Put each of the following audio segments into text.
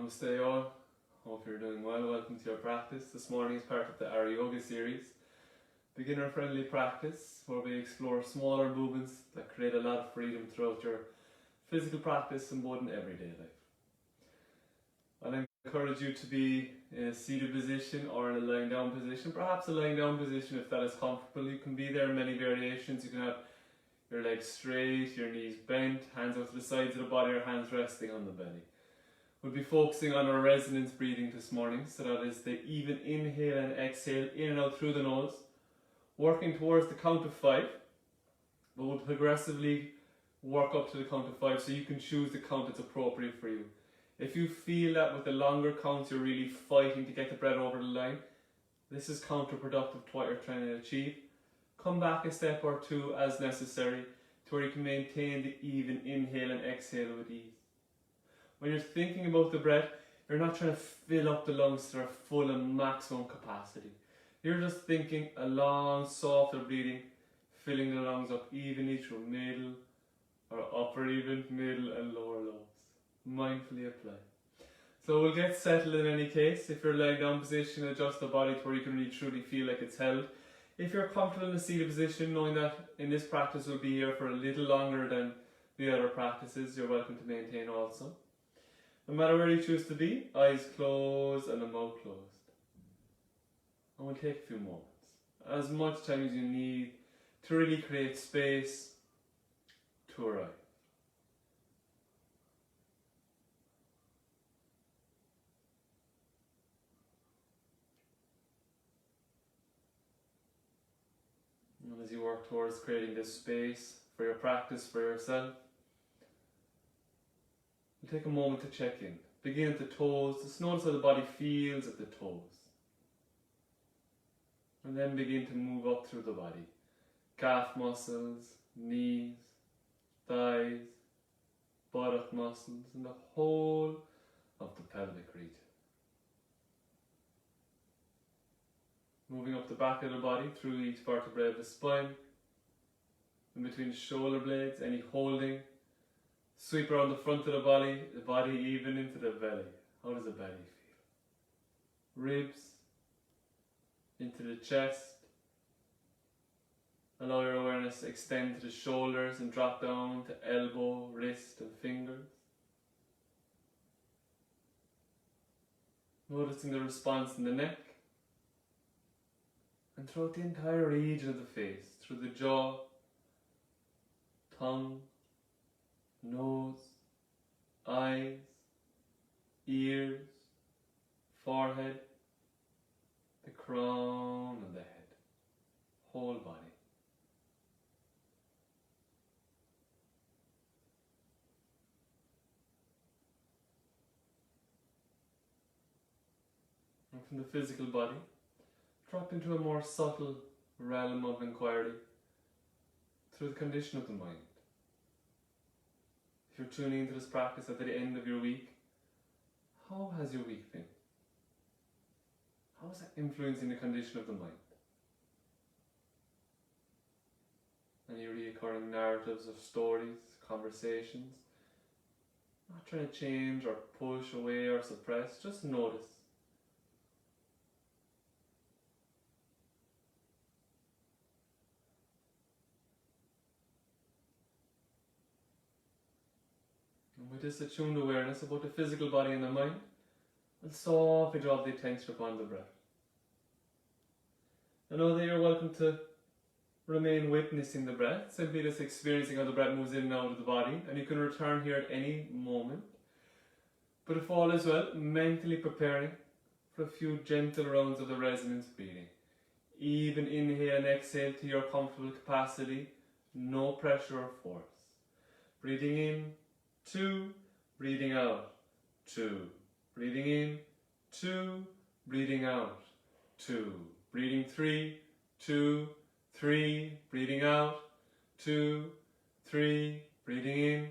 Namaste all. Hope you're doing well. Welcome to your practice. This morning is part of the Arogya Series, beginner friendly practice where we explore smaller movements that create a lot of freedom throughout your physical practice and both in everyday life. I'll encourage you to be in a seated position or in a lying down position, perhaps a lying down position if that is comfortable. You can be there in many variations. You can have your legs straight, your knees bent, hands out to the sides of the body or hands resting on the belly. We'll be focusing on our resonance breathing this morning, so that is the even inhale and exhale in and out through the nose, working towards the count of 5, but we'll progressively work up to the count of 5 so you can choose the count that's appropriate for you. If you feel that with the longer counts you're really fighting to get the breath over the line, this is counterproductive to what you're trying to achieve. Come back a step or two as necessary to where you can maintain the even inhale and exhale with ease. When you're thinking about the breath, you're not trying to fill up the lungs to their full and maximum capacity. You're just thinking a long, softer breathing, filling the lungs up evenly through middle or upper even, middle and lower lobes. Mindfully apply. So we'll get settled in any case. If you're lying down position, adjust the body to where you can really truly feel like it's held. If you're comfortable in a seated position, knowing that in this practice we'll be here for a little longer than the other practices, you're welcome to maintain also. No matter where you choose to be, eyes closed and the mouth closed. And we'll take a few moments, as much time as you need to really create space to arrive. And as you work towards creating this space for your practice, for yourself, we'll take a moment to check in. Begin at the toes, just notice how the body feels at the toes. And then begin to move up through the body. Calf muscles, knees, thighs, buttock muscles, and the whole of the pelvic region. Moving up the back of the body through each vertebrae of the spine, in between the shoulder blades, any holding. Sweep around the front of the body even into the belly. How does the belly feel? Ribs, into the chest. Allow your awareness to extend to the shoulders and drop down to elbow, wrist and fingers. Noticing the response in the neck and throughout the entire region of the face, through the jaw, tongue, nose, eyes, ears, forehead, the crown and the head, whole body. And from the physical body, drop into a more subtle realm of inquiry through the condition of the mind. If you're tuning into this practice at the end of your week, how has your week been? How is that influencing the condition of the mind? Any recurring narratives or stories, conversations? Not trying to change or push away or suppress, just notice. And with this attuned awareness about the physical body and the mind, we'll softly drop the attention upon the breath. I know that you're welcome to remain witnessing the breath, simply just experiencing how the breath moves in and out of the body, and you can return here at any moment. But if all is well, mentally preparing for a few gentle rounds of the resonance breathing. Even inhale and exhale to your comfortable capacity, no pressure or force. Breathing in, 2, breathing out, 2, breathing in, 2, breathing out, 2, breathing 3, 2, 3, breathing out, 2, 3, breathing in,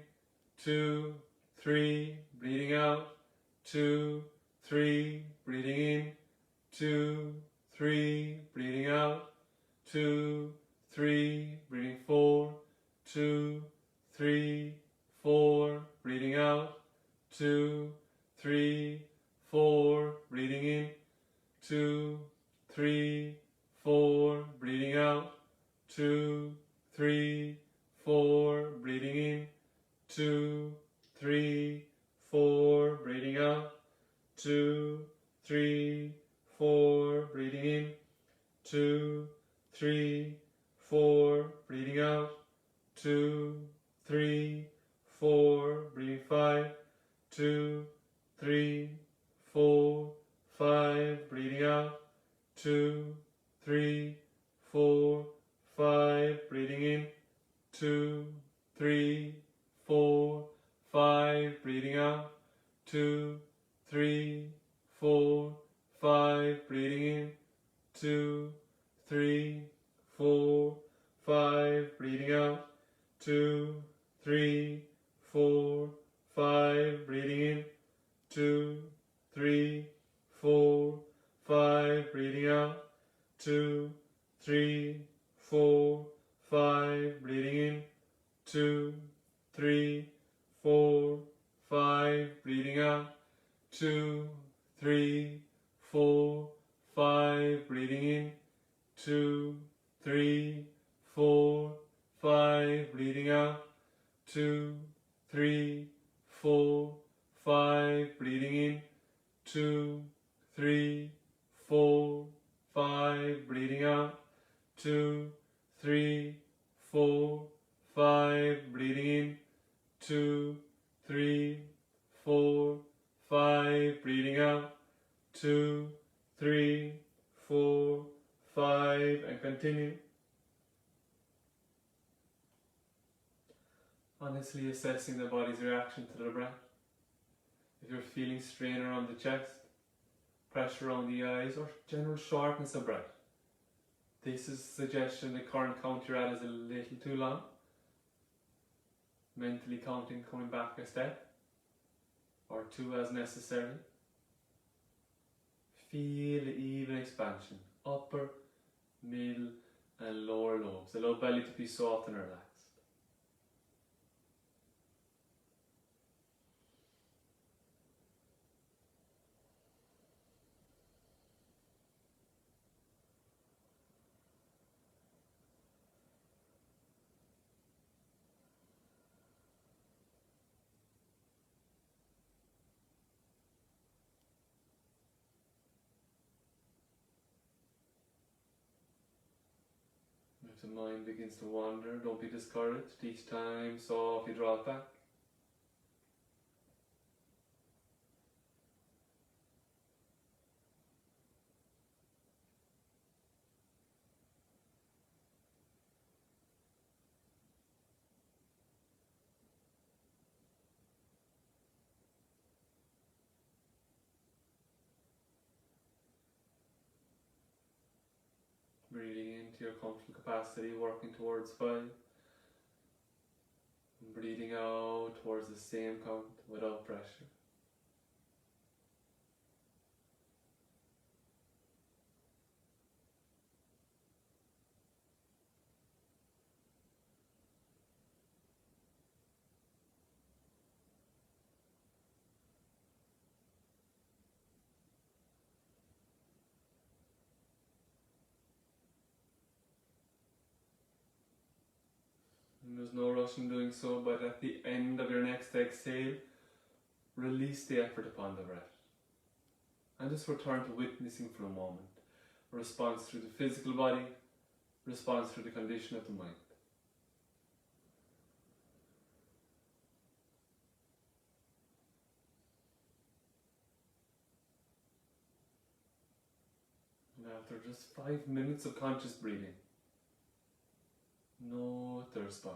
2, 3, breathing out, 2, 3, breathing in, 2, 3, breathing out, 2, 3, breathing 4, 2, 3, 4, breathing out, 2, 3, 4, breathing in, 2, 3, 4, breathing out, 2, 3, 4, breathing in, 2, 3, 4, breathing out, 2, 3, 4, breathing in, 2, 3, 4, breathing out, 2, 3, 4, breathing 5, 2, 3, 4, 5, breathing out, 2, 3, 4, 5, breathing in, 2, 3, 4, 5, breathing out, 2, 3, 4, 5, breathing in, 2, 3, 4, 5, breathing out, 2, 3, 4, 5, breathing in, 2, 3, 4, 5, breathing out, 2, 3, 4, 5, breathing in, 2, 3, 4, 5, breathing out, 2, 3, 4, 5, breathing in, 2, 3, 4, 5, breathing out, 2, 3, 4, 5, breathing in, 2, 3, 4, 5, breathing out, 2, 3, 4, 5, breathing in, 2, 3, 4, 5, breathing out, 2, 3, 4, 5, and continue. Honestly assessing the body's reaction to the breath. If you're feeling strain around the chest, pressure around the eyes, or general shortness of breath, this is a suggestion the current count you're at is a little too long. Mentally counting, coming back a step or two as necessary. Feel the even expansion, upper, middle and lower lobes. Allow belly to be soft and relaxed. If the mind begins to wander, don't be discouraged. Each time softly draw it back. Breathing into your comfortable capacity, working towards 5. And breathing out towards the same count without pressure. And there's no rush in doing so, but at the end of your next exhale, release the effort upon the breath. And just return to witnessing for a moment. A response through the physical body, response through the condition of the mind. And after just 5 minutes of conscious breathing, note the response.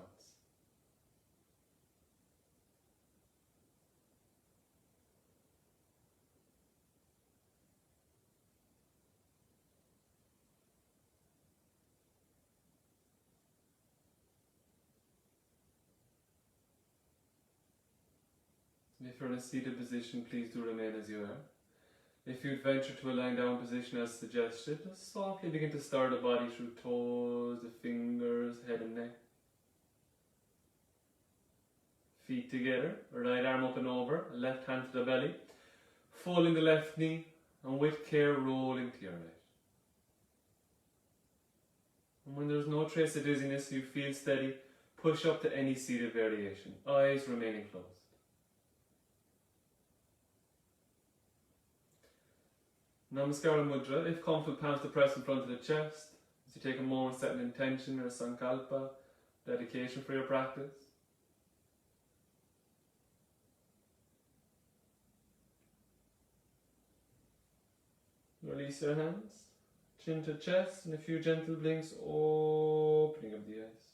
If you're in a seated position, please do remain as you are. If you'd venture to a lying down position as suggested, just softly begin to stir the body through toes, the fingers, head and neck. Feet together, right arm up and over, left hand to the belly. folding the left knee, and with care rolling to your right. And when there's no trace of dizziness, you feel steady, push up to any seated variation, eyes remaining closed. Namaskara Mudra, if comfortable, palms to press in front of the chest, as you take a moment, set an intention or a sankalpa, dedication for your practice. Release your hands, chin to chest, and a few gentle blinks, opening of the eyes.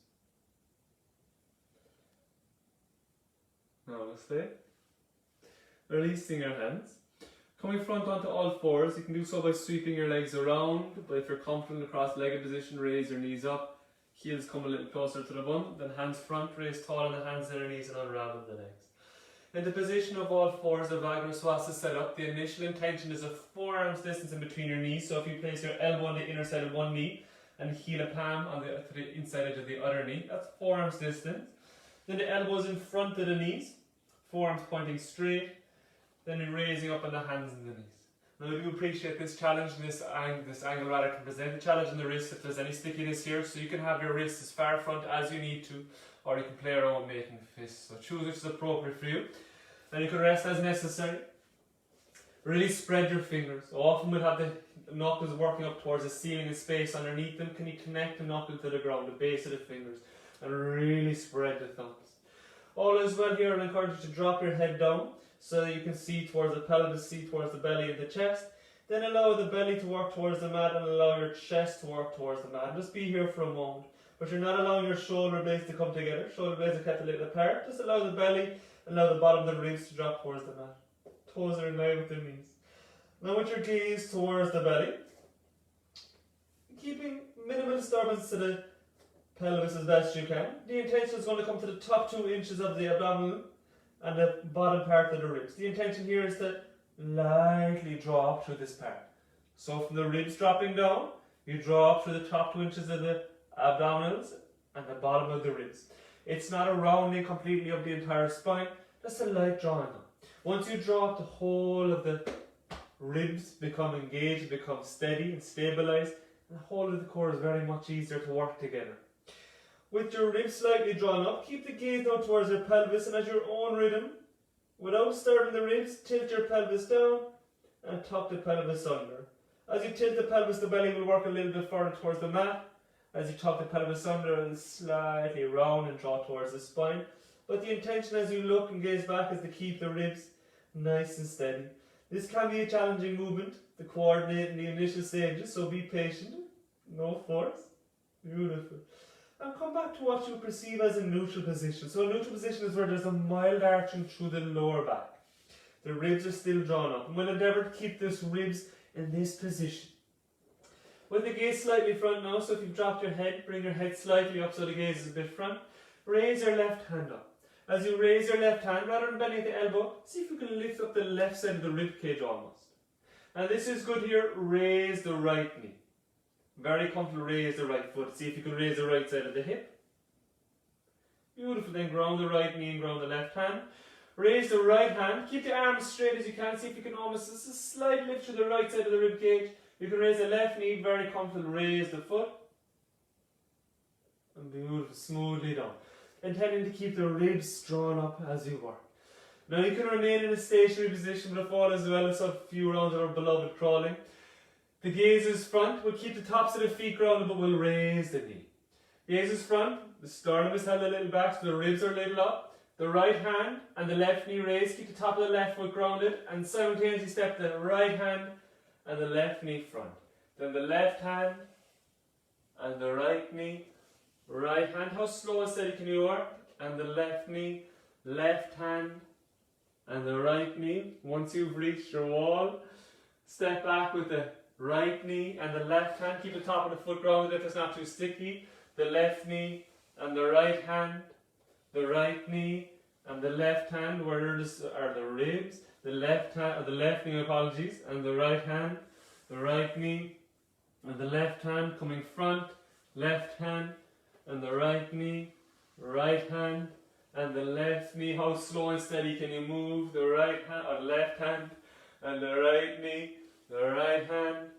Namaste. Releasing your hands. Coming front onto all fours, you can do so by sweeping your legs around, but if you're comfortable in the cross-legged position, raise your knees up, heels come a little closer to the bum, then hands front, raise tall on the hands and the knees and unravel the legs. In the position of all fours, the Vajraswasa set up, the initial intention is a forearms distance in between your knees, so if you place your elbow on the inner side of one knee and heel a palm on to the inside edge of the other knee, that's forearms distance. Then the elbows in front of the knees, forearms pointing straight, then you're raising up on the hands and the knees. Now I do appreciate this challenge, and this angle rather can present a challenge in the wrist if there's any stickiness here, so you can have your wrists as far front as you need to, or you can play around making fists. So choose which is appropriate for you. And you can rest as necessary. Really spread your fingers. Often we'll have the knuckles working up towards the ceiling and space underneath them. Can you connect the knuckle to the ground, the base of the fingers, and really spread the thumbs. All is well here, and I encourage you to drop your head down so that you can see towards the pelvis, see towards the belly and the chest. Then allow the belly to work towards the mat and allow your chest to work towards the mat. Just be here for a moment. But you're not allowing your shoulder blades to come together. Shoulder blades are kept a little apart. Just allow the belly, allow the bottom of the ribs to drop towards the mat. Toes are in line with the knees. Now with your gaze towards the belly, keeping minimal disturbance to the pelvis as best you can. The intention is going to come to the top 2 inches of the abdominal and the bottom part of the ribs. The intention here is to lightly draw up through this part. So from the ribs dropping down, you draw up through the top 2 inches of the abdominals and the bottom of the ribs. It's not a rounding completely of the entire spine, just a light drawing up. Once you draw up, the whole of the ribs become engaged, become steady and stabilized, and the whole of the core is very much easier to work together. With your ribs slightly drawn up, keep the gaze down towards your pelvis, and at your own rhythm, without disturbing the ribs, tilt your pelvis down and tuck the pelvis under. As you tilt the pelvis, the belly will work a little bit further towards the mat. As you tuck the pelvis under and slightly round and draw towards the spine. But the intention as you look and gaze back is to keep the ribs nice and steady. This can be a challenging movement to coordinate in the initial stages, so be patient, no force. Beautiful. And come back to what you perceive as a neutral position. So a neutral position is where there's a mild arching through the lower back. The ribs are still drawn up. And we'll endeavour to keep this ribs in this position. With the gaze slightly front now, so if you've dropped your head, bring your head slightly up so the gaze is a bit front. Raise your left hand up. As you raise your left hand, rather than bending at the elbow, see if you can lift up the left side of the rib cage almost. And this is good here, raise the right knee. Very comfortable, raise the right foot. See if you can raise the right side of the hip. Beautiful, then ground the right knee and ground the left hand. Raise the right hand, keep the arms straight as you can. See if you can almost, just a slight lift to the right side of the rib cage. You can raise the left knee, very comfortable, raise the foot. And beautiful, smoothly down. Intending to keep the ribs drawn up as you work. Now you can remain in a stationary position, but if all is well, it's a few rounds of our beloved crawling. The gaze is front, we'll keep the tops of the feet grounded, but we'll raise the knee. Gaze is front, the sternum is held a little back, so the ribs are a little up. The right hand and the left knee raised, keep the top of the left foot grounded, and simultaneously step the right hand and the left knee front. Then the left hand and the right knee, right hand, how slow and steady can you work? And the left knee, left hand and the right knee. Once you've reached your wall, step back with the right knee and the left hand. Keep the top of the foot grounded if it's not too sticky. The left knee and the right hand, the right knee and the left hand, where are the ribs. The left hand, or the left knee, apologies, and the right hand, the right knee and the left hand coming front, left hand and the right knee, right hand and the left knee. How slow and steady can you move? The right hand or left hand, and the right knee, the right hand,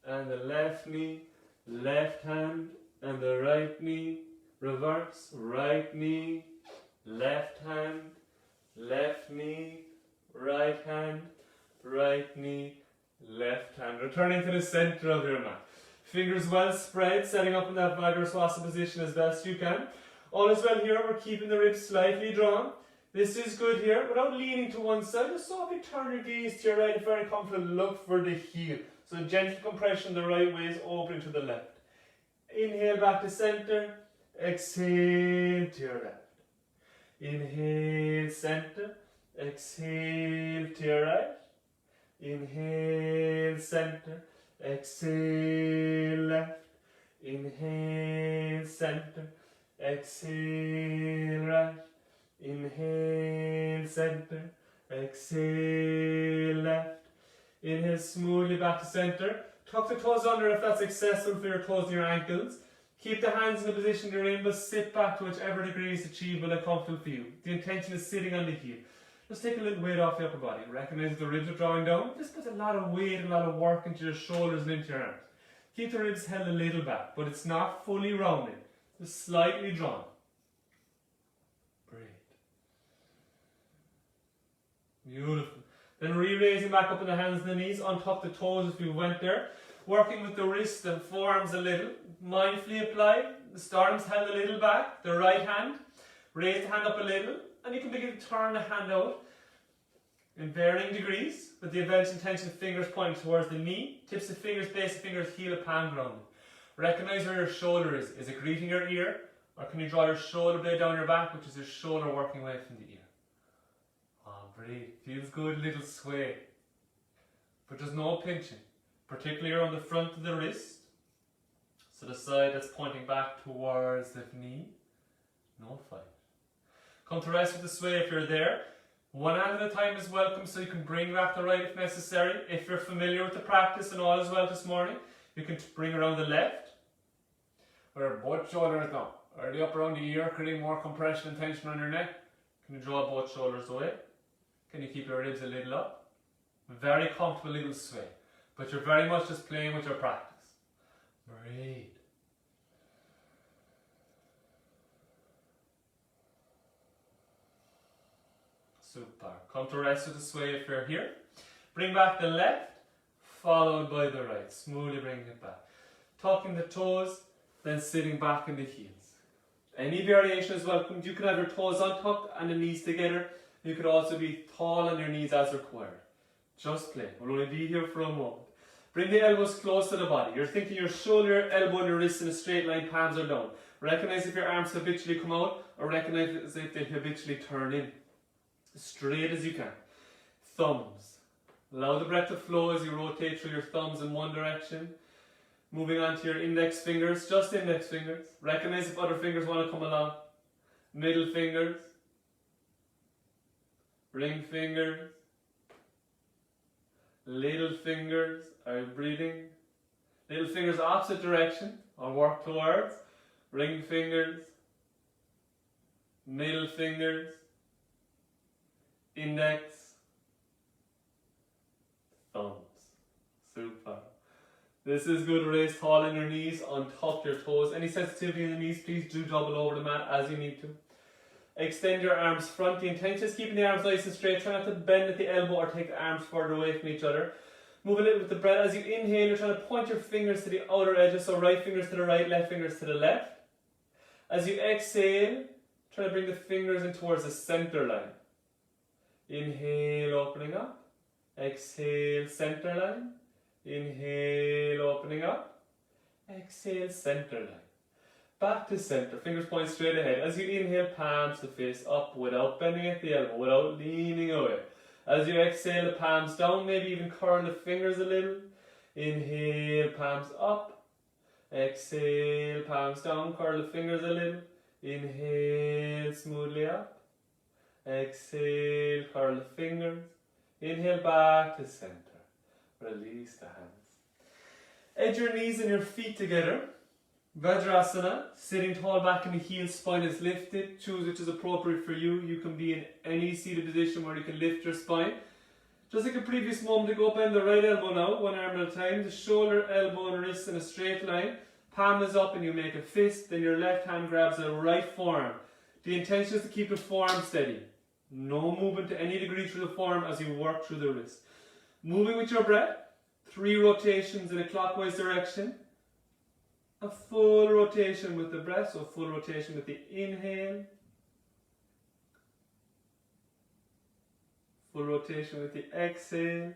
and the left knee, left hand, and the right knee, reverse, right knee, left hand, left knee, right hand, right knee, left hand. Returning to the center of your mat. Fingers well spread, setting up in that Vajraswasa position as best you can. All is well here, we're keeping the ribs slightly drawn. This is good here, without leaning to one side. Just softly turn your gaze to your right, if very comfortable, look for the heel. So gentle compression the right way is opening to the left. Inhale back to center, exhale to your left. Inhale center, exhale to your right. Inhale center, exhale left. Inhale center, exhale right. Inhale center, exhale left. Inhale smoothly back to center. Tuck the toes under if that's accessible for your toes and your ankles. Keep the hands in the position you're in, but sit back to whichever degree is achievable and comfortable for you. The intention is sitting on the heel. Just take a little weight off the upper body. Recognize the ribs are drawing down. This puts a lot of weight and a lot of work into your shoulders and into your arms. Keep the ribs held a little back, but it's not fully rounded. Just slightly drawn. Breathe. Beautiful. Then re-raising back up in the hands and the knees, untuck the toes if you went there. Working with the wrists and forearms a little. Mindfully apply. The sternum's held a little back. The right hand. Raise the hand up a little. And you can begin to turn the hand out in varying degrees, with the eventual intention of fingers pointing towards the knee, tips of fingers, base of fingers, heel of palm grounded. Recognize where your shoulder is. Is it greeting your ear? Or can you draw your shoulder blade down your back, which is your shoulder working away from the ear? Breathe. Feels good, little sway. But there's no pinching, particularly around the front of the wrist. So the side that's pointing back towards the knee. No fight. Come to rest with the sway if you're there. One hand at a time is welcome, so you can bring back the right if necessary. If you're familiar with the practice and all is well this morning, you can bring around the left. Where both shoulders now. Are they up around the ear, creating more compression and tension on your neck? Can you draw both shoulders away? Can you keep your ribs a little up? Very comfortable little sway. But you're very much just playing with your practice. Breathe. Super. Come to rest with the sway if you're here. Bring back the left, followed by the right. Smoothly bringing it back. Tucking the toes, then sitting back in the heels. Any variation is welcomed. You can have your toes untucked and the knees together. You could also be tall on your knees as required. Just play. We'll only be here for a moment. Bring the elbows close to the body. You're thinking your shoulder, elbow and your wrist in a straight line, palms are down. Recognize if your arms habitually come out, or recognize if they habitually turn in. As straight as you can. Thumbs. Allow the breath to flow as you rotate through your thumbs in one direction. Moving on to your index fingers, just index fingers. Recognize if other fingers want to come along. Middle fingers. Ring fingers. Little fingers. Are you breathing? Little fingers opposite direction, or work towards. Ring fingers. Middle fingers. Index. Thumbs. Super. This is good. Raise tall in your knees, untuck your toes. Any sensitivity in the knees, please do double over the mat as you need to. Extend your arms front. The intention is keeping the arms nice and straight. Try not to bend at the elbow or take the arms further away from each other. Move a little with the breath. As you inhale, you're trying to point your fingers to the outer edges. So right fingers to the right, left fingers to the left. As you exhale, try to bring the fingers in towards the center line. Inhale, opening up. Exhale, center line. Inhale, opening up. Exhale, center line. Back to center, fingers point straight ahead. As you inhale, palms to face up without bending at the elbow, without leaning away. As you exhale, the palms down, maybe even curl the fingers a little. Inhale, palms up. Exhale, palms down, curl the fingers a little. Inhale, smoothly up. Exhale, curl the fingers. Inhale, back to center. Release the hands. Edge your knees and your feet together. Vajrasana, sitting tall back in the heels, spine is lifted. Choose which is appropriate for you. You can be in any seated position where you can lift your spine. Just like a previous moment ago, bend the right elbow now, one arm at a time. The shoulder, elbow and wrist in a straight line. Palm is up and you make a fist, then your left hand grabs the right forearm. The intention is to keep the forearm steady. No movement to any degree through the forearm as you work through the wrist. Moving with your breath, 3 rotations in a clockwise direction. A full rotation with the breath, so a full rotation with the inhale. Full rotation with the exhale.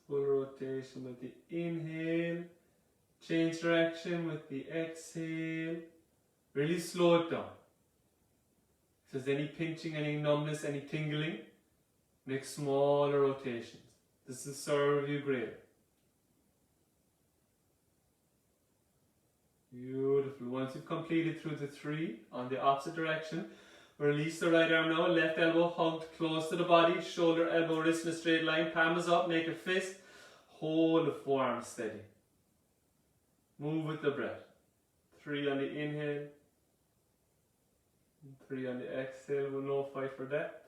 Full rotation with the inhale. Change direction with the exhale. Really slow it down. If there's any pinching, any numbness, any tingling, make smaller rotations. This will serve you greater. Beautiful. Once you've completed through the 3 on the opposite direction, release the right arm now, left elbow hugged close to the body, shoulder, elbow, wrist in a straight line, palm is up, make a fist, hold the forearm steady. Move with the breath. 3 on the inhale, 3 on the exhale with no fight for depth.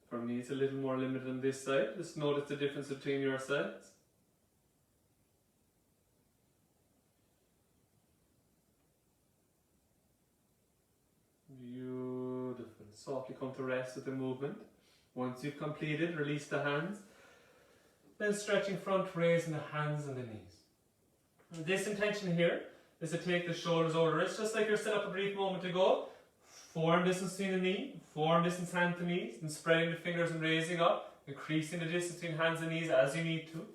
For me it's a little more limited on this side, just notice the difference between your sides. Beautiful. Softly come to rest with the movement. Once you've completed, release the hands. Then stretching front, raising the hands and the knees. This intention here is to take the shoulders over the wrists, just like you set up a brief moment ago. Forearm distance between the knee, forearm distance hand to knees, and spreading the fingers and raising up, increasing the distance between hands and knees as you need to.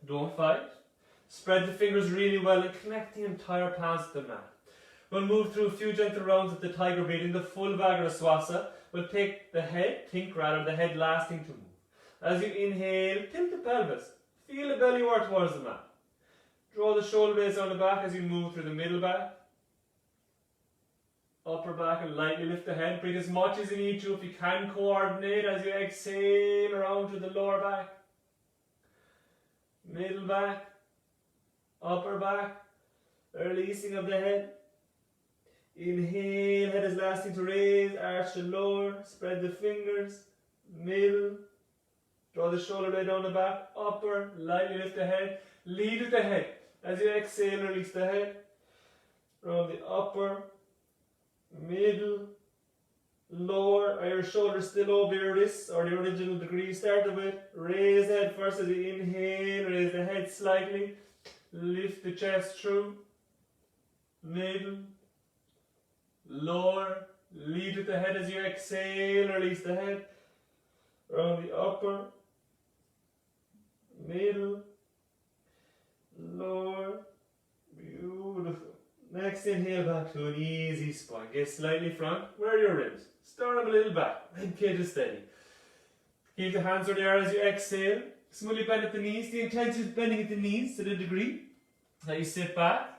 Don't fight. Spread the fingers really well and connect the entire palms to the mat. We'll move through a few gentle rounds with the tiger breathing, the full Vagraswasa. We'll take the head, the head last thing to move. As you inhale, tilt the pelvis. Feel the belly work towards the mat. Draw the shoulder blades on the back as you move through the middle back, upper back, and lightly lift the head. Breathe as much as you need to. If you can, coordinate as you exhale around to the lower back, middle back, upper back, releasing of the head. Inhale, head is last thing to raise, arch the lower, spread the fingers, middle, draw the shoulder blade down the back, upper, lightly lift the head, lead with the head. As you exhale, release the head, round the upper, middle, lower. Are your shoulders still over your wrists or the original degree you started with? Raise the head first as you inhale, raise the head slightly, lift the chest through, middle, lower, lead with the head as you exhale, release the head, around the upper, middle, lower. Beautiful. Next inhale back to an easy spine. Get slightly front. Where are your ribs? Sternum a little back. Rib cage is steady. Keep the hands where they are as you exhale. Smoothly bend at the knees. The intention is bending at the knees to the degree that you sit back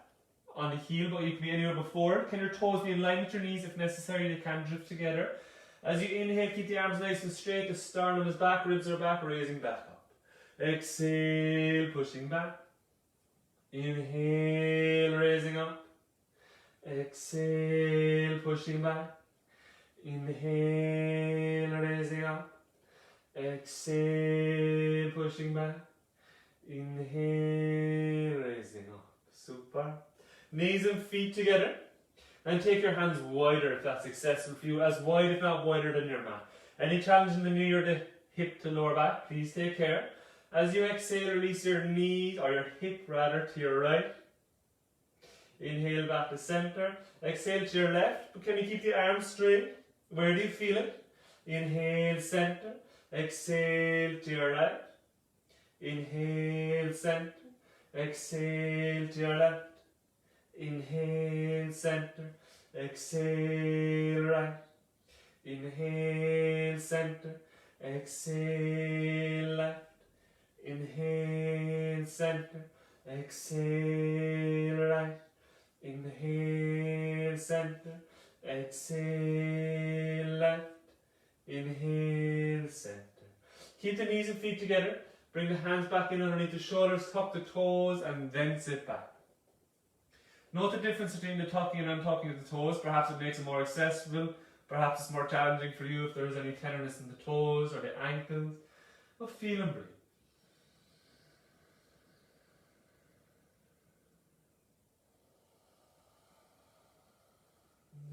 on the heel, but you can be anywhere before. Can your toes be in line with your knees if necessary? They can drift together. As you inhale, keep the arms nice and straight. The sternum is back, ribs are back, raising back up. Exhale, pushing back. Inhale, raising up. Exhale, pushing back. Inhale, raising up. Exhale, pushing back. Inhale, raising up. Super. Knees and feet together. And take your hands wider if that's accessible for you. As wide, if not wider, than your mat. Any challenge in the knee or the hip to lower back, please take care. As you exhale, release your knee, or your hip rather, to your right. Inhale back to center. Exhale to your left. But can you keep the arms straight? Where do you feel it? Inhale, center. Exhale to your right. Inhale, center. Exhale to your left. Inhale, center. Exhale, right. Inhale, center. Exhale, left. Inhale, center. Exhale, right. Inhale, center. Exhale, left. Inhale, center. Keep the knees and feet together. Bring the hands back in underneath the shoulders, tuck the toes, and then sit back. Note the difference between the tucking and untucking of the toes. Perhaps it makes it more accessible Perhaps it's more challenging for you if there is any tenderness in the toes or the ankles. But feel and breathe.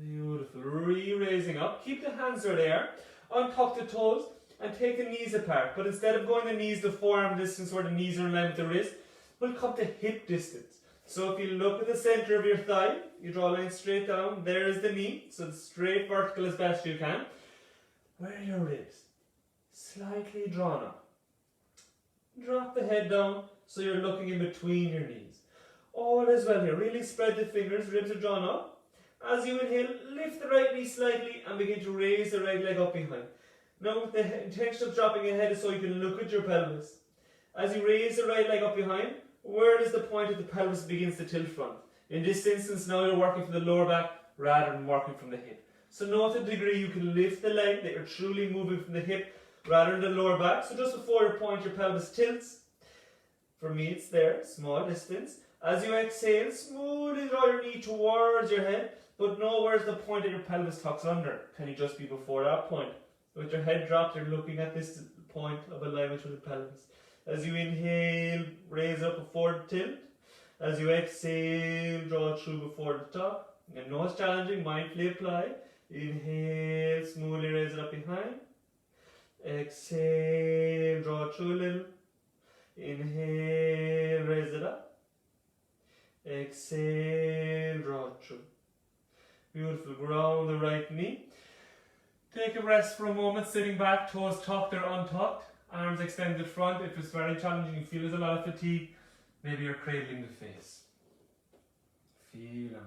Beautiful. Re-raising up. Keep the hands are there. Untuck the toes and take the knees apart. But instead of going the knees to forearm distance where the knees are in line with the wrist, we'll come to hip distance. So if you look at the center of your thigh, you draw a line straight down. There is the knee. So it's straight vertical as best you can. Where are your ribs? Slightly drawn up. Drop the head down so you're looking in between your knees. All is well here. Really spread the fingers. Ribs are drawn up. As you inhale, lift the right knee slightly and begin to raise the right leg up behind. Now the intention of dropping your head is so you can look at your pelvis. As you raise the right leg up behind, where does the point of the pelvis begins to tilt from? In this instance, now you're working from the lower back rather than working from the hip. So note the degree you can lift the leg, that you're truly moving from the hip rather than the lower back. So just before you point, your pelvis tilts. For me, it's there, small distance. As you exhale, smoothly draw your knee towards your head, but know where's the point of your pelvis tucks under. Can you just be before that point? With your head dropped, you're looking at this point of alignment with the pelvis. As you inhale, raise up before the tilt. As you exhale, draw through before the top. And no, it's challenging, mindfully apply. Inhale, smoothly raise it up behind. Exhale, draw through a little. Inhale, raise it up. Exhale, draw through. Beautiful. Ground the right knee. Take a rest for a moment, sitting back, toes tucked or untucked. Arms extended front. If it's very challenging, you feel there's a lot of fatigue, maybe you're cradling the face. Feel and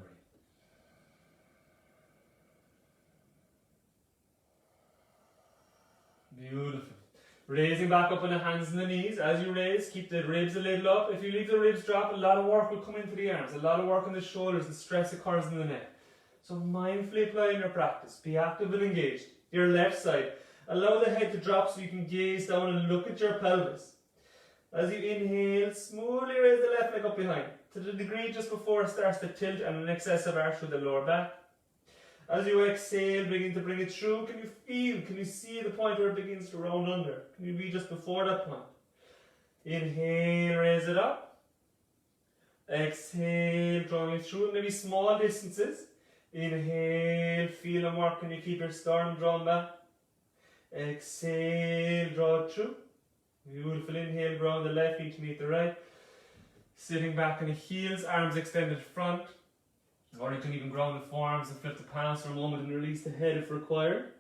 breathe. Beautiful. Raising back up on the hands and the knees. As you raise, keep the ribs a little up. If you leave the ribs drop, a lot of work will come into the arms. A lot of work on the shoulders and stress occurs in the neck. So mindfully apply in your practice. Be active and engaged. Your left side. Allow the head to drop so you can gaze down and look at your pelvis. As you inhale, smoothly raise the left leg up behind, to the degree just before it starts to tilt and an excessive arch through the lower back. As you exhale, begin to bring it through. Can you see the point where it begins to round under? Can you be just before that point? Inhale, raise it up. Exhale, drawing it through, maybe small distances. Inhale, feel and work. Can you keep your sternum drawn back? Exhale, draw it through. Beautiful. Inhale, ground the left knee to meet the right. Sitting back on the heels, arms extended front. Or you can even ground the forearms and flip the palms for a moment and release the head if required.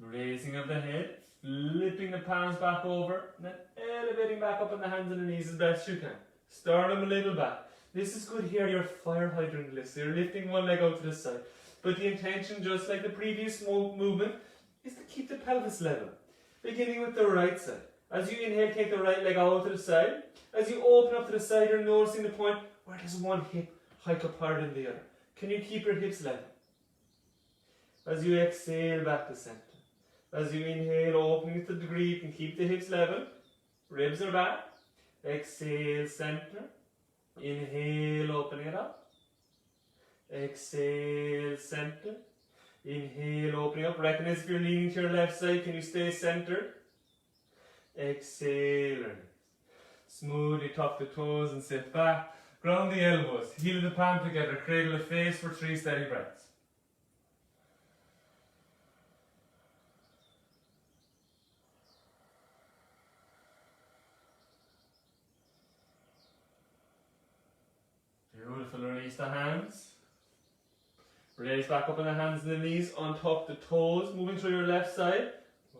Raising of the head, flipping the palms back over, and then elevating back up on the hands and the knees as best you can. Sternum a little back. This is good here, your fire hydrant lifts. So you're lifting one leg out to the side. But the intention, just like the previous movement, is to keep the pelvis level. Beginning with the right side. As you inhale, take the right leg out to the side. As you open up to the side, you're noticing the point where does one hip hike up higher than the other. Can you keep your hips level? As you exhale, back to center. As you inhale, opening to the degree, you can keep the hips level. Ribs are back. Exhale, center. Inhale, opening it up. Exhale, center. Inhale, opening up. Recognize if you're leaning to your left side, can you stay centered? Exhale, release. Smoothly tuck the toes and sit back. Ground the elbows. Heel of the palm together. Cradle the face for 3 steady breaths. Beautiful. Release the hands. Raise back up on the hands and the knees. Untuck the toes. Moving through your left side.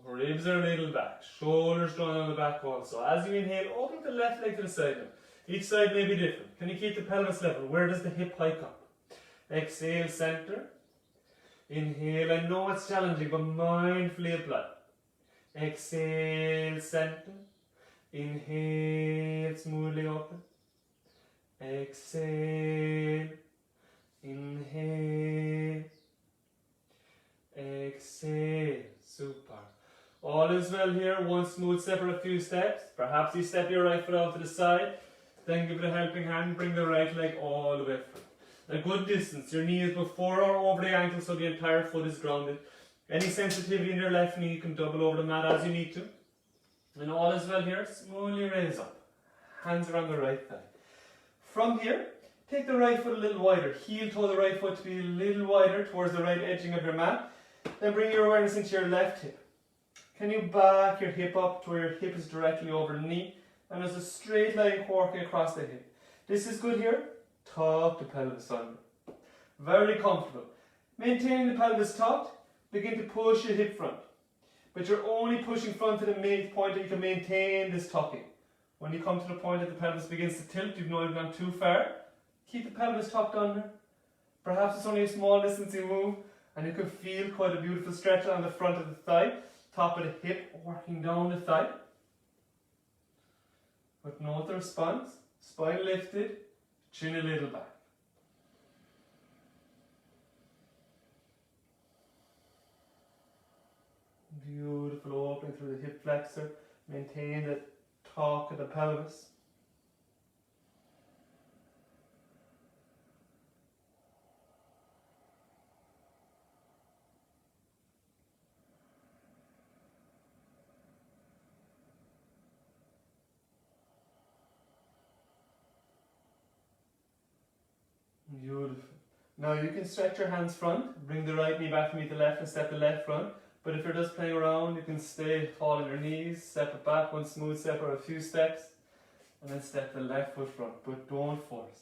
Ribs are a little back. Shoulders drawn on the back also. As you inhale, open the left leg to the side now. Each side may be different. Can you keep the pelvis level? Where does the hip hike up? Exhale, center. Inhale. I know it's challenging, but mindfully apply. Exhale, center. Inhale, smoothly open. Exhale. Inhale. Exhale. Super. All is well here. One smooth step or a few steps. Perhaps you step your right foot out to the side. Then give it a helping hand. Bring the right leg all the way front. A good distance. Your knee is before or over the ankle so the entire foot is grounded. Any sensitivity in your left knee, you can double over the mat as you need to. And all is well here. Smoothly raise up. Hands around the right thigh. From here, take the right foot a little wider. Heel toe the right foot to be a little wider towards the right edging of your mat. Then bring your awareness into your left hip. Can you back your hip up to where your hip is directly over the knee? And there's a straight line working across the hip. This is good here. Tuck the pelvis under. Very comfortable. Maintaining the pelvis tucked, begin to push your hip front. But you're only pushing front to the point that you can maintain this tucking. When you come to the point that the pelvis begins to tilt, you've not gone too far, keep the pelvis tucked under. Perhaps it's only a small distance you move, and you can feel quite a beautiful stretch on the front of the thigh, top of the hip, working down the thigh. But note the response, spine lifted, chin a little back. Beautiful opening through the hip flexor, maintain the tuck of the pelvis. Beautiful. Now you can stretch your hands front, bring the right knee back to meet the left and step the left front. But if you're just playing around, you can stay tall on your knees, step it back, one smooth step or a few steps, and then step the left foot front, but don't force.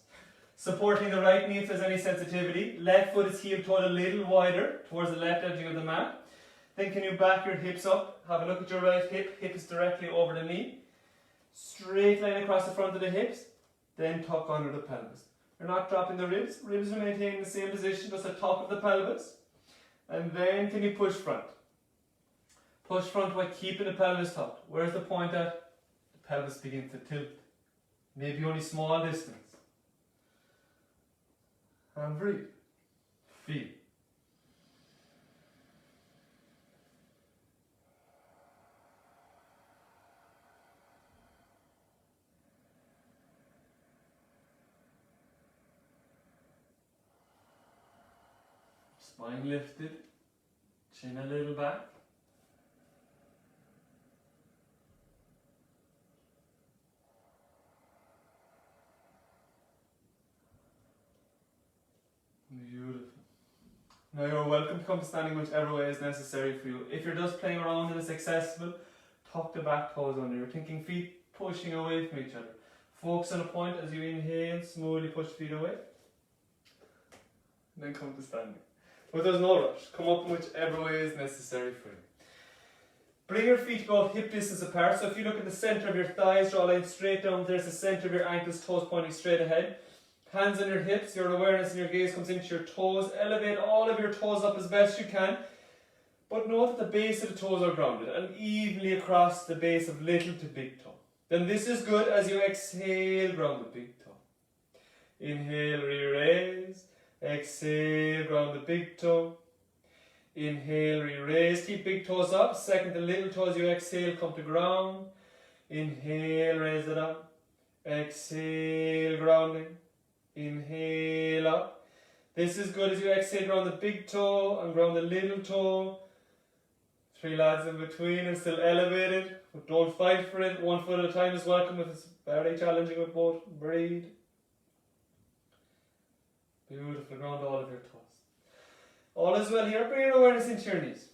Supporting the right knee if there's any sensitivity. Left foot is heel toe a little wider towards the left edging of the mat. Then can you back your hips up? Have a look at your right hip. Hip is directly over the knee. Straight line across the front of the hips. Then tuck under the pelvis. You're not dropping the ribs. Ribs are maintaining the same position, just the top of the pelvis. And then can you push front? Push front by keeping the pelvis tucked. Where's the point at? The pelvis begins to tilt. Maybe only small distance. And breathe. Feel. Spine lifted. Chin a little back. Beautiful. Now you're welcome to come to standing whichever way is necessary for you. If you're just playing around and it's accessible, tuck the back toes under. You're thinking feet pushing away from each other. Focus on a point as you inhale, smoothly push feet away. And then come to standing. But there's no rush. Come up in whichever way is necessary for you. Bring your feet about hip distance apart. So if you look at the center of your thighs, draw a line straight down. There's the center of your ankles, toes pointing straight ahead. Hands on your hips, your awareness and your gaze comes into your toes. Elevate all of your toes up as best you can. But note that the base of the toes are grounded and evenly across the base of little to big toe. Then this is good as you exhale, ground the big toe. Inhale, re-raise. Exhale, ground the big toe. Inhale, re-raise. Keep big toes up. Second, the little toes you exhale come to ground. Inhale, raise it up. Exhale, grounding. Inhale up. This is good as you exhale, ground the big toe and ground the little toe. 3 lads in between and still elevated. But don't fight for it. 1 foot at a time is welcome if it's very challenging with both. Breathe. Beautiful. Ground all of your toes. All is well here. Bring your awareness into your knees.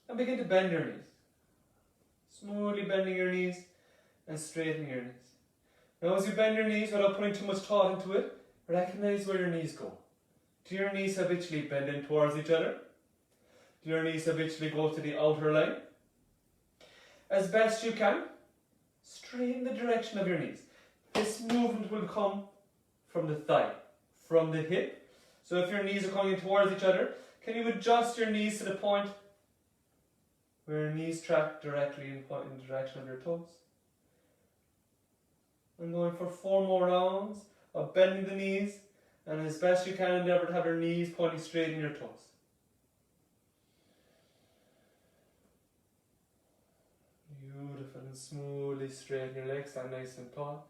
And begin to bend your knees. Smoothly bending your knees and straightening your knees. Now as you bend your knees without putting too much thought into it, recognize where your knees go. Do your knees habitually bend in towards each other? Do your knees habitually go to the outer line? As best you can, straighten the direction of your knees. This movement will come from the thigh, from the hip. So if your knees are coming in towards each other, can you adjust your knees to the point where your knees track directly in the direction of your toes? I'm going for 4 more rounds of bending the knees, and as best you can endeavour to have your knees pointing straight in your toes. And smoothly straighten your legs, stand nice and tall.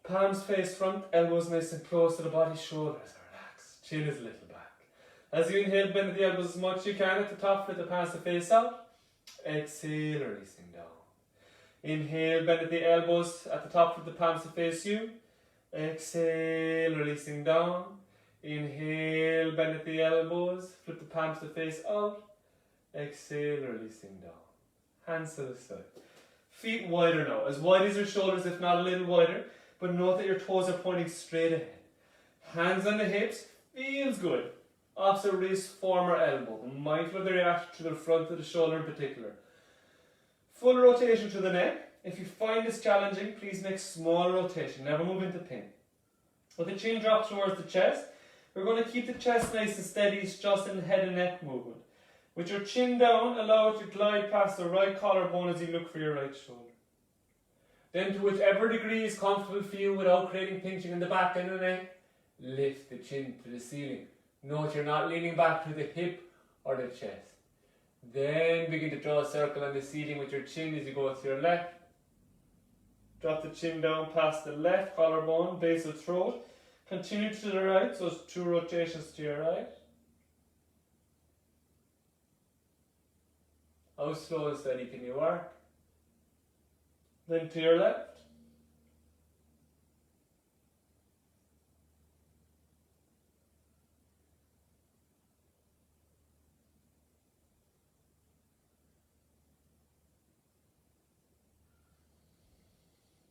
Palms face front, elbows nice and close to the body, shoulders relaxed, chin is a little back. As you inhale, bend the elbows as much as you can at the top, let the palms to face out. Exhale, releasing down. Inhale, bend the elbows at the top, let the palms to face you. Exhale, releasing down. Inhale, bend the elbows, flip the palms to face out. Exhale, releasing down. Hands to the side. Feet wider now, as wide as your shoulders, if not a little wider, but note that your toes are pointing straight ahead. Hands on the hips, feels good. Opposite wrist, form or elbow. Mindful of the reaction to the front of the shoulder in particular. Full rotation to the neck. If you find this challenging, please make small rotation, never move into pin. With the chin drop towards the chest, we're going to keep the chest nice and steady, it's just in the head and neck movement. With your chin down, allow it to glide past the right collarbone as you look for your right shoulder. Then to whichever degree is comfortable for you without creating pinching in the back and the neck, lift the chin to the ceiling. Note you're not leaning back to the hip or the chest. Then begin to draw a circle on the ceiling with your chin as you go to your left. Drop the chin down past the left collarbone, base of throat. Continue to the right, so it's 2 rotations to your right. How slow and steady can you work? Then to your left.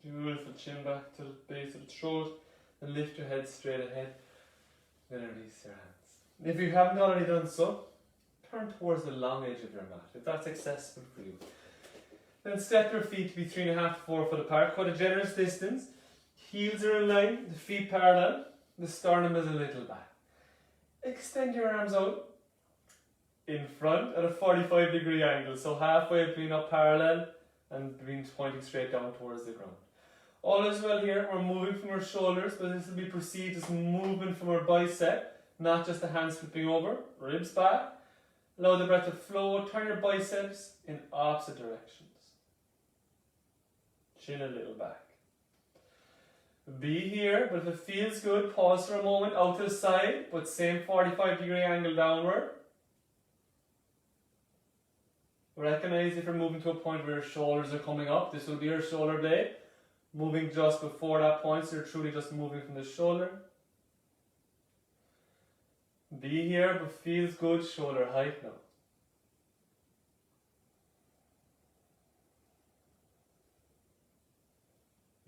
Beautiful, chin back to the base of the throat and lift your head straight ahead. Then release your hands. If you haven't already done so, turn towards the long edge of your mat, if that's accessible for you. Then step your feet to be 3.5 to 4 foot apart, quite a generous distance. Heels are in line, the feet parallel, the sternum is a little back. Extend your arms out in front at a 45-degree angle, so halfway between up parallel and between pointing straight down towards the ground. All is well here, we're moving from our shoulders, but this will be perceived as movement from our bicep, not just the hands flipping over, ribs back. Allow the breath to flow, turn your biceps in opposite directions. Chin a little back. Be here, but if it feels good, pause for a moment, out to the side, but same 45-degree angle downward. Recognize if you're moving to a point where your shoulders are coming up, this will be your shoulder blade. Moving just before that point, so you're truly just moving from the shoulder. Be here, but feels good, shoulder height now.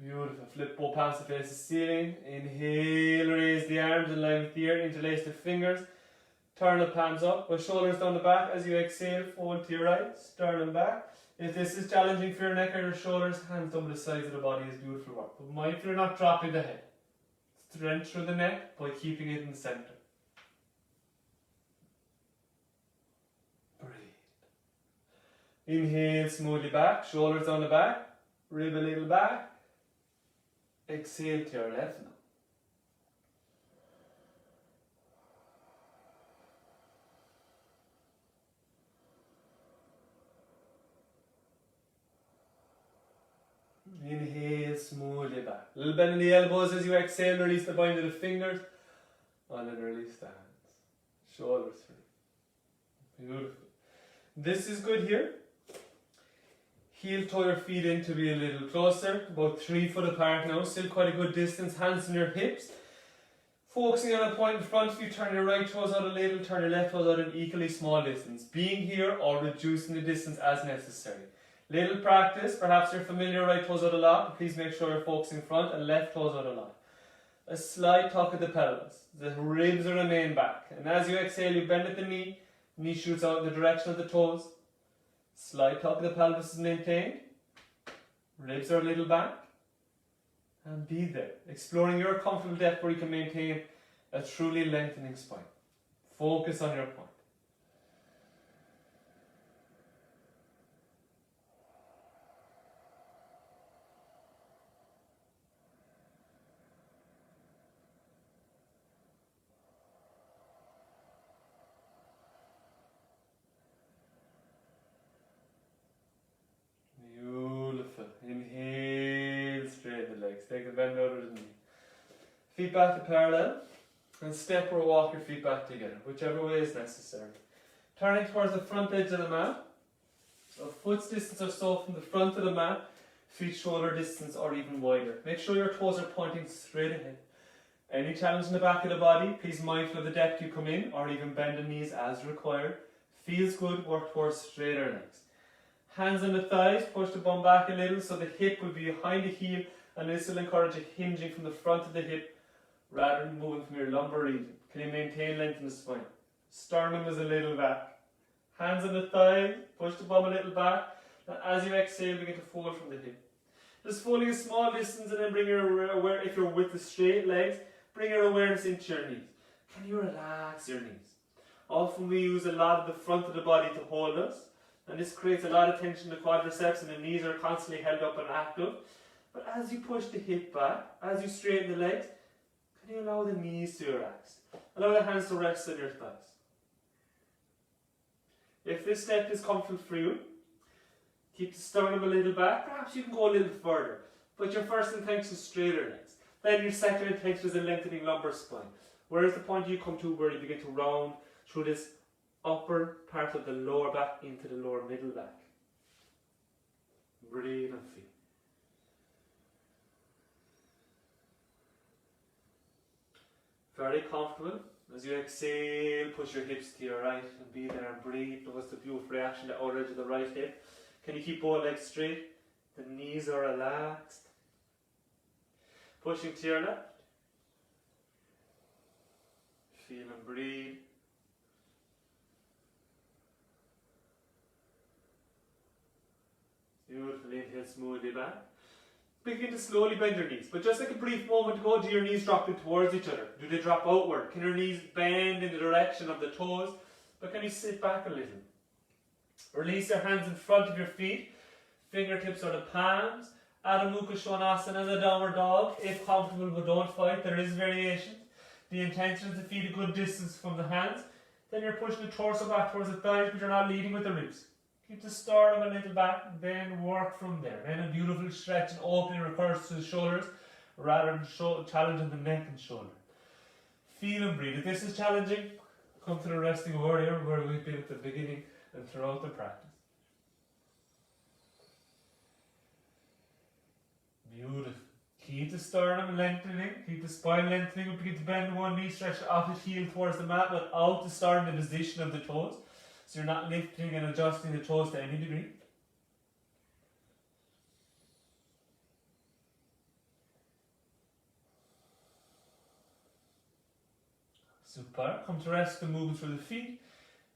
Beautiful, flip both palms to face the ceiling. Inhale, raise the arms in line with the ear, interlace the fingers. Turn the palms up, with shoulders down the back. As you exhale, fold to your right, sternum back. If this is challenging for your neck or your shoulders, hands down the sides of the body is beautiful work. But mindful you're not dropping the head. Strength through the neck by keeping it in the center. Breathe. Inhale, smoothly back, shoulders down the back, rib a little back. Exhale to your left now. Inhale, smoothly back. Little bend in the elbows as you exhale, release the bind of the fingers. And then release the hands. Shoulders free. Beautiful. This is good here. Heel toe your feet in to be a little closer, about 3 foot apart now, still quite a good distance, hands on your hips. Focusing on a point in front of you, turn your right toes out a little, turn your left toes out an equally small distance, being here or reducing the distance as necessary. Little practice, perhaps you're familiar right toes out a lot, but please make sure you're focusing front and left toes out a lot. A slight tuck of the pelvis, the ribs remain back, and as you exhale you bend at the knee shoots out in the direction of the toes. Slight tuck of the pelvis is maintained, ribs are a little back, and be there, exploring your comfortable depth where you can maintain a truly lengthening spine. Focus on your point. take the bend out of the knee. Feet back to parallel, and step or walk your feet back together, whichever way is necessary. Turning towards the front edge of the mat, a foot's distance or so from the front of the mat, feet shoulder distance or even wider. Make sure your toes are pointing straight ahead. Any challenge in the back of the body, please mindful of the depth you come in, or even bend the knees as required. Feels good, work towards straighter legs. Hands on the thighs, push the bum back a little so the hip will be behind the heel, and this will encourage a hinging from the front of the hip rather than moving from your lumbar region. Can you maintain length in the spine? Sternum is a little back. Hands on the thighs, push the bum a little back, and as you exhale, begin to fold from the hip. Just folding a small distance, and then bring your awareness, if you're with the straight legs, bring your awareness into your knees. Can you relax your knees? Often we use a lot of the front of the body to hold us, and this creates a lot of tension in the quadriceps, and the knees are constantly held up and active. But as you push the hip back, as you straighten the legs, can you allow the knees to relax? Allow the hands to rest on your thighs. If this step is comfortable for you, keep the sternum a little back. Perhaps you can go a little further, but your first intention is straighter legs. Then your second intention is a lengthening lumbar spine. Where's the point you come to where you begin to round through this upper part of the lower back into the lower middle back. Breathe and feel. Very comfortable. As you exhale, push your hips to your right and be there and breathe. Notice the beautiful reaction to the outer edge of the right hip. Can you keep both legs straight? The knees are relaxed. Pushing to your left. Feel and breathe. Beautiful. Inhale smoothly back. Begin to slowly bend your knees, but just like a brief moment ago, do your knees drop in towards each other? Do they drop outward? Can your knees bend in the direction of the toes? But can you sit back a little? Release your hands in front of your feet, fingertips or the palms. Adho Mukha Svanasana, the downward dog. If comfortable, but don't fight, there is variation. The intention is to feet a good distance from the hands. Then you're pushing the torso back towards the thighs, but you're not leading with the ribs. Keep the sternum a little back, then work from there. Then a beautiful stretch and opening recurs to the shoulders rather than challenging the neck and shoulder. Feel and breathe. If this is challenging, come to the resting warrior where we've been at the beginning and throughout the practice. Beautiful. Keep the sternum lengthening, keep the spine lengthening. Begin to bend one knee, stretch the opposite heel towards the mat without disturbing the position of the toes. So you're not lifting and adjusting the toes to any degree. Super. Come to rest and move through the feet.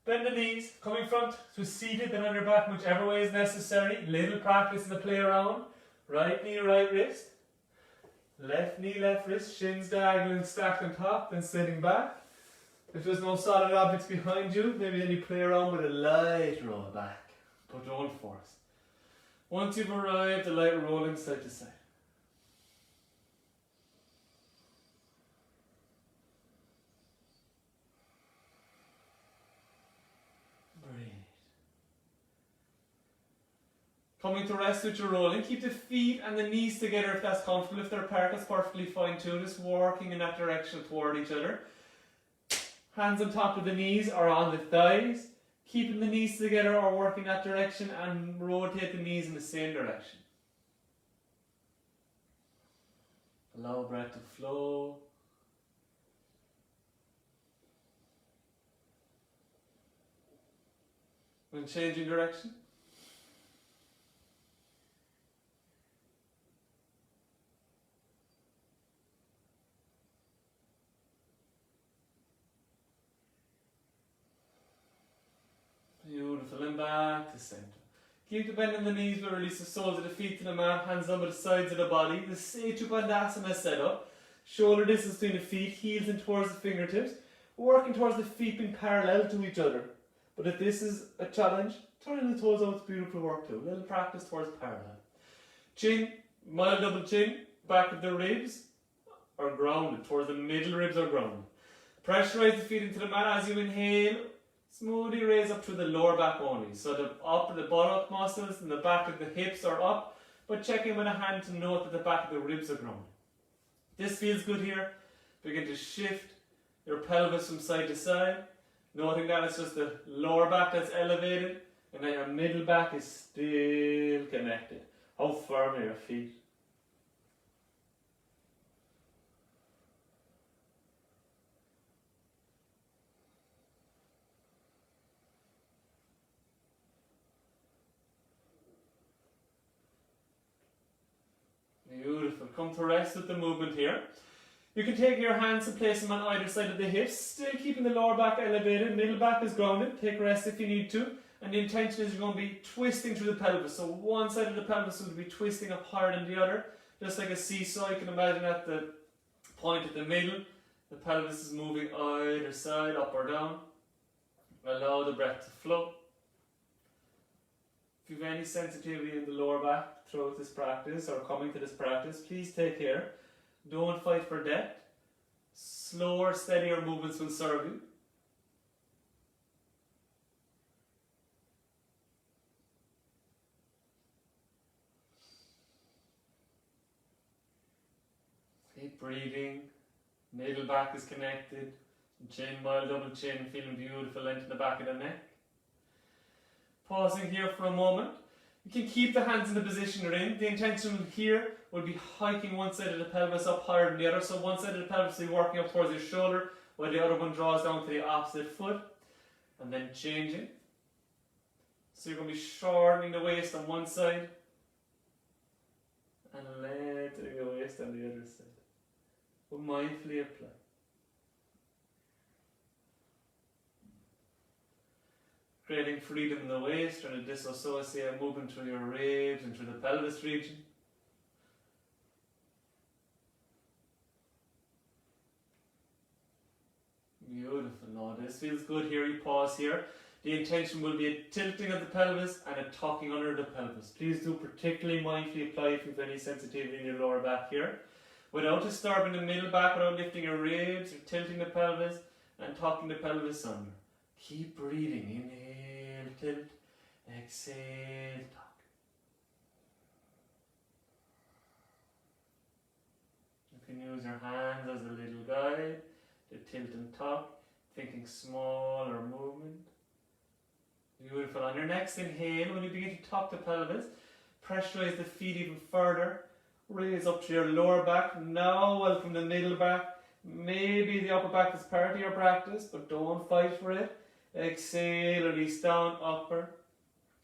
Bend the knees, coming front to seated, then on your back, whichever way is necessary. Little practice in the play around. Right knee, right wrist. Left knee, left wrist. Shins diagonal and stacked on top, then sitting back. If there's no solid objects behind you, maybe then you play around with a light roll back, but don't force. Once you've arrived, the light rolling side to side. Breathe. Coming to rest with your rolling, keep the feet and the knees together if that's comfortable. If they're apart, that's perfectly fine too. Just working in that direction toward each other. Hands on top of the knees or on the thighs. Keeping the knees together or working that direction and rotate the knees in the same direction. Allow breath to flow. When changing direction. Beautiful, and back to center. Keep the bend in the knees, but release the soles of the feet to the mat, hands over the sides of the body. The Setu Bandhasana setup. Shoulder distance between the feet, heels in towards the fingertips. Working towards the feet being parallel to each other. But if this is a challenge, turning the toes out is beautiful work too. A little practice towards parallel. Chin, mild double chin, back of the ribs are grounded, towards the middle ribs are grounded. Pressurize the feet into the mat as you inhale. Smoothly raise up to the lower back only. So the buttock muscles and the back of the hips are up, but check in with a hand to note that the back of the ribs are grounded. This feels good here. Begin to shift your pelvis from side to side, noting that it's just the lower back that's elevated and then your middle back is still connected. How firm are your feet? Beautiful. Come to rest with the movement here. You can take your hands and place them on either side of the hips, still keeping the lower back elevated, middle back is grounded. Take rest if you need to. And the intention is you're going to be twisting through the pelvis. So one side of the pelvis will be twisting up higher than the other, just like a seesaw. You can imagine at the point at the middle, the pelvis is moving either side, up or down. Allow the breath to flow. If you have any sensitivity in the lower back throughout this practice or coming to this practice, please take care. Don't fight for depth. Slower, steadier movements will serve you. Keep breathing. Middle back is connected. Chin, mild double chin, feeling beautiful, length in the back of the neck. Pausing here for a moment. You can keep the hands in the position you're in. The intention here will be hiking one side of the pelvis up higher than the other. So one side of the pelvis will be working up towards your shoulder, while the other one draws down to the opposite foot. And then changing. So you're going to be shortening the waist on one side and lengthening the waist on the other side. But mindfully apply. Creating freedom in the waist, trying to disassociate movement through your ribs and through the pelvis region. Beautiful. Now this feels good here. You pause here. The intention will be a tilting of the pelvis and a tucking under the pelvis. Please do particularly mindfully apply if you have any sensitivity in your lower back here. Without disturbing the middle back, without lifting your ribs or tilting the pelvis and tucking the pelvis under. Keep breathing. Inhale, tilt. Exhale, tuck. You can use your hands as a little guide to tilt and tuck, thinking smaller movement. Beautiful. On your next inhale, when you begin to tuck the pelvis, pressurize the feet even further. Raise up to your lower back. Now welcome the middle back. Maybe the upper back is part of your practice, but don't fight for it. Exhale, release down, upper,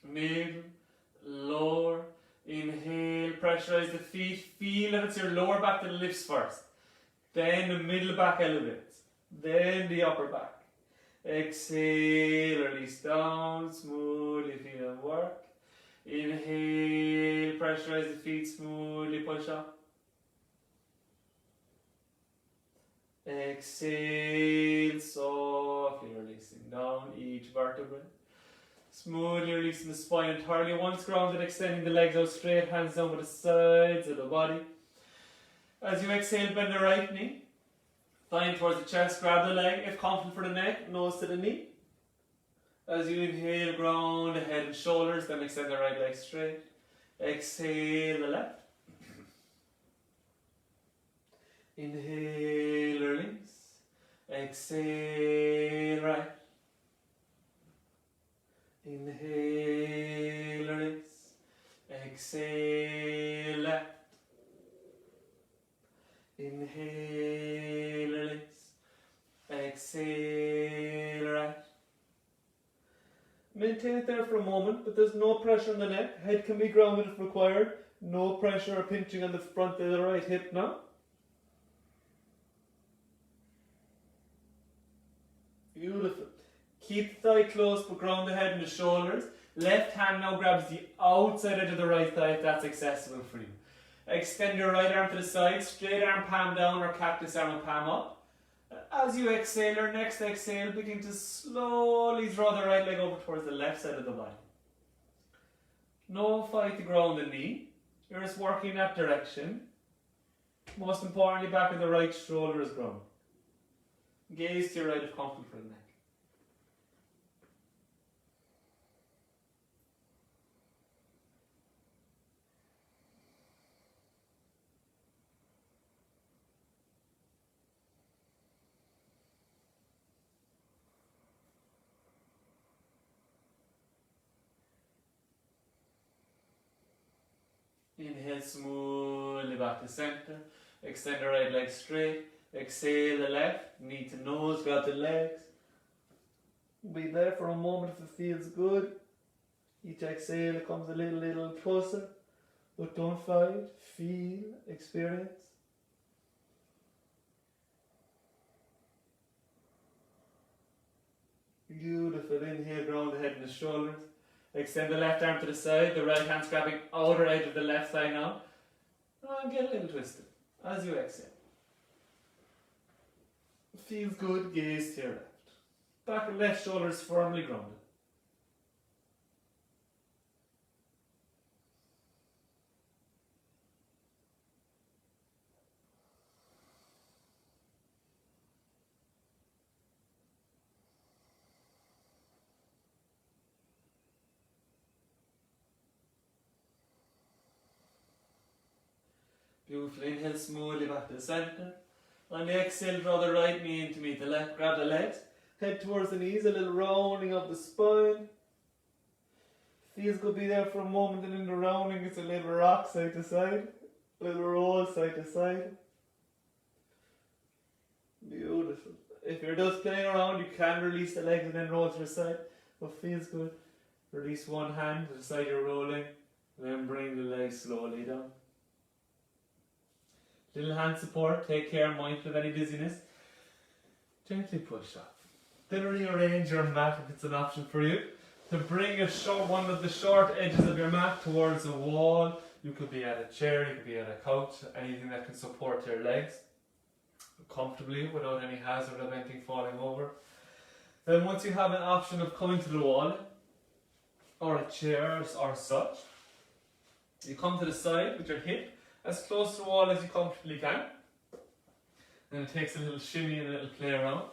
middle, lower. Inhale, pressurize the feet. Feel that it's your lower back that lifts first. Then the middle back elevates. Then the upper back. Exhale, release down, smoothly feel it work. Inhale, pressurize the feet, smoothly push up. Exhale, softly releasing down each vertebrae. Smoothly releasing the spine entirely. Once grounded, extending the legs out straight, hands down with the sides of the body. As you exhale, bend the right knee. Flying towards the chest, grab the leg. If comfortable for the neck, nose to the knee. As you inhale, ground the head and shoulders, then extend the right leg straight. Exhale the left. Inhale, release. Exhale, right. Inhale, release. Exhale, left. Inhale, release. Exhale, right. Maintain it there for a moment, but there's no pressure on the neck. Head can be grounded if required. No pressure or pinching on the front of the right hip now. Beautiful. Keep the thigh close, but ground the head and the shoulders. Left hand now grabs the outside edge of the right thigh if that's accessible for you. Extend your right arm to the side, straight arm palm down or cactus arm and palm up. As you exhale, or next exhale, begin to slowly draw the right leg over towards the left side of the body. No fight to ground the knee. You're just working that direction. Most importantly, back of the right shoulder is ground. Gaze to your right if comfortable for the neck. Inhale smoothly back to center. Extend the right leg straight. Exhale the left. Knee to nose, grab the legs. Be there for a moment if it feels good. Each exhale it comes a little closer. But don't fight. Feel, experience. Beautiful. Inhale, ground the head and the shoulders. Extend the left arm to the side. The right hand's grabbing outer edge of the left thigh now. And get a little twisted as you exhale. Feels good. Gaze to your left. Back and left shoulders firmly grounded. Beautiful. Inhale smoothly back to the center. On the exhale, draw the right knee in to meet the left. Grab the legs. Head towards the knees. A little rounding of the spine. Feels good. Be there for a moment, and in the rounding, it's a little rock side to side. A little roll side to side. Beautiful. If you're just playing around, you can release the legs and then roll to the side. But feels good. Release one hand to the side you're rolling. And then bring the legs slowly down. Little hand support, take care, mindful of any dizziness. Gently push up. Then rearrange your mat if it's an option for you. To bring one of the short edges of your mat towards a wall. You could be at a chair, you could be at a couch, anything that can support your legs comfortably without any hazard of anything falling over. Then once you have an option of coming to the wall or a chair or such, you come to the side with your hip as close to the wall as you comfortably can. And it takes a little shimmy and a little play around.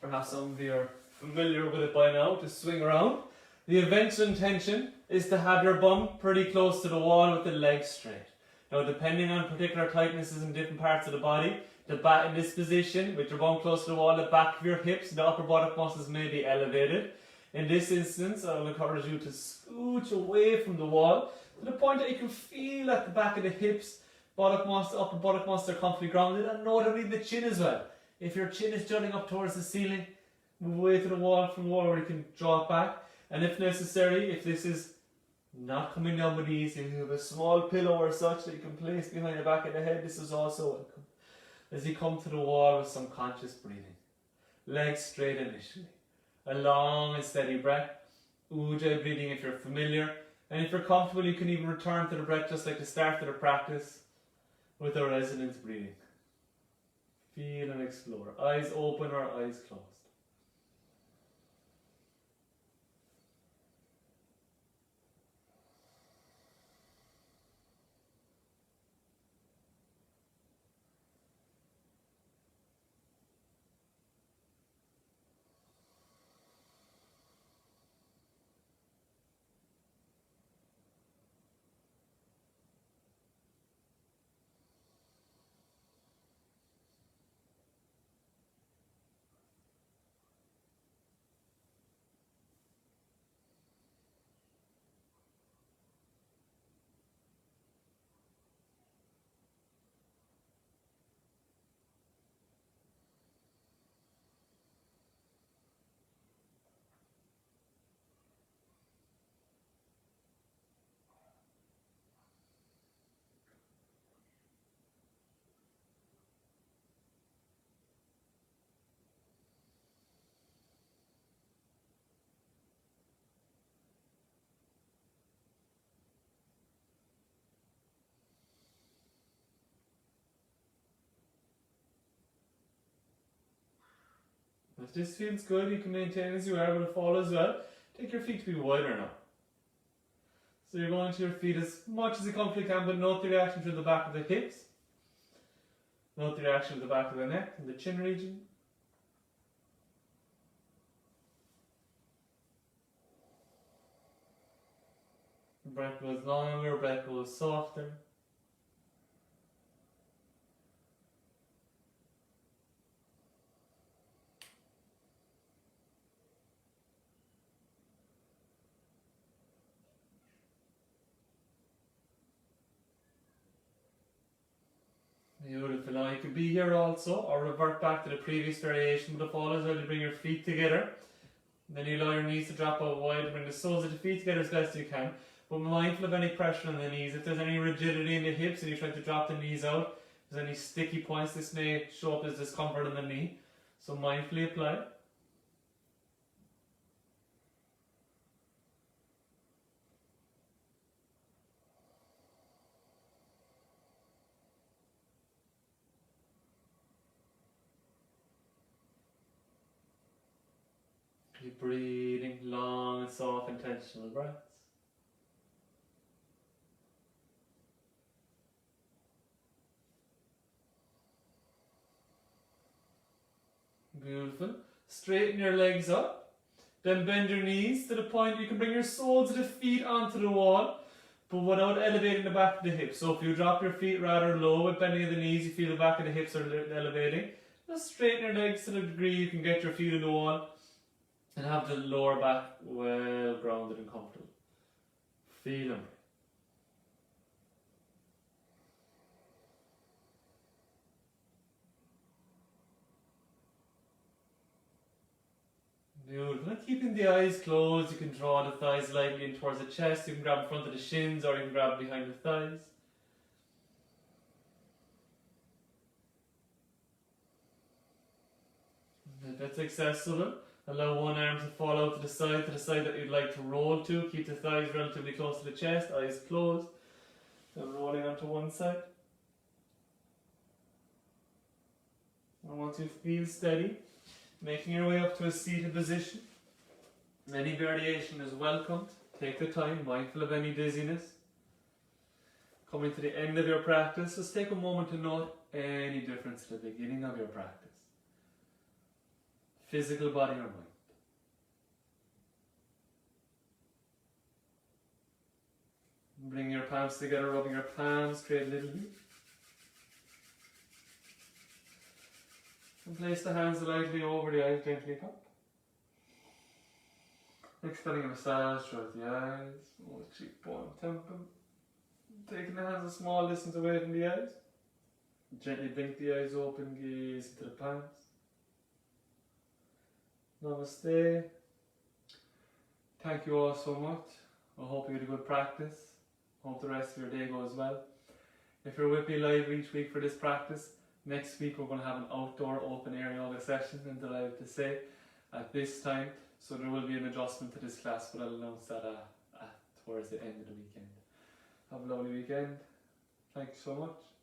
Perhaps some of you are familiar with it by now, to swing around. The eventual intention is to have your bum pretty close to the wall with the legs straight. Now, depending on particular tightnesses in different parts of the body, the back in this position, with your bum close to the wall, the back of your hips, the upper buttock muscles may be elevated. In this instance, I will encourage you to scooch away from the wall to the point that you can feel at the back of the hips, upper buttock muscles are comfortably grounded, and notably the chin as well. If your chin is jutting up towards the ceiling, move away to the wall from the wall where you can draw it back. And if necessary, if this is not coming down with ease, if you have a small pillow or such that you can place behind the back of the head, this is also welcome. As you come to the wall with some conscious breathing. Legs straight initially. A long and steady breath. Ujjayi breathing if you're familiar. And if you're comfortable, you can even return to the breath just like the start of the practice with a resonance breathing. Feel and explore. Eyes open or eyes closed. If this feels good, you can maintain as you are, but fall as well. Take your feet to be wider now. So you're going to your feet as much as you comfortably can, but note the reaction to the back of the hips. Note the reaction to the back of the neck and the chin region. Breath goes longer, breath goes softer. Beautiful. Now you can be here also, or revert back to the previous variation with the fall as well. You bring your feet together. Then you allow your knees to drop out wide. Bring the soles of the feet together as best you can. But be mindful of any pressure on the knees. If there's any rigidity in the hips and you try to drop the knees out, if there's any sticky points, this may show up as discomfort in the knee. So mindfully apply. Keep breathing long and soft intentional breaths. Beautiful. Straighten your legs up. Then bend your knees to the point you can bring your soles of the feet onto the wall, but without elevating the back of the hips. So if you drop your feet rather low with bending of the knees, you feel the back of the hips are elevating. Just straighten your legs to the degree you can get your feet on the wall and have the lower back well grounded and comfortable. Feel them. Beautiful. And keeping the eyes closed, you can draw the thighs lightly in towards the chest. You can grab in front of the shins or you can grab behind the thighs. If it's accessible, allow one arm to fall out to the side that you'd like to roll to. Keep the thighs relatively close to the chest, eyes closed. Then rolling onto one side. And once you feel steady, making your way up to a seated position. Any variation is welcomed. Take the time, mindful of any dizziness. Coming to the end of your practice, just take a moment to note any difference at the beginning of your practice. Physical body or mind. Bring your palms together, rubbing your palms, create a little loop. And place the hands lightly over the eyes, gently up. Extending a massage throughout the eyes, over cheekbone, temple. Taking the hands a small distance away from the eyes. Gently blink the eyes open, gaze into the palms. Namaste. Thank you all so much. I hope you had a good practice. Hope the rest of your day goes well. If you're with me live each week for this practice, next week we're going to have an outdoor open air yoga session, and delighted to say, at this time. So there will be an adjustment to this class, but I'll announce that towards the end of the weekend. Have a lovely weekend. Thank you so much.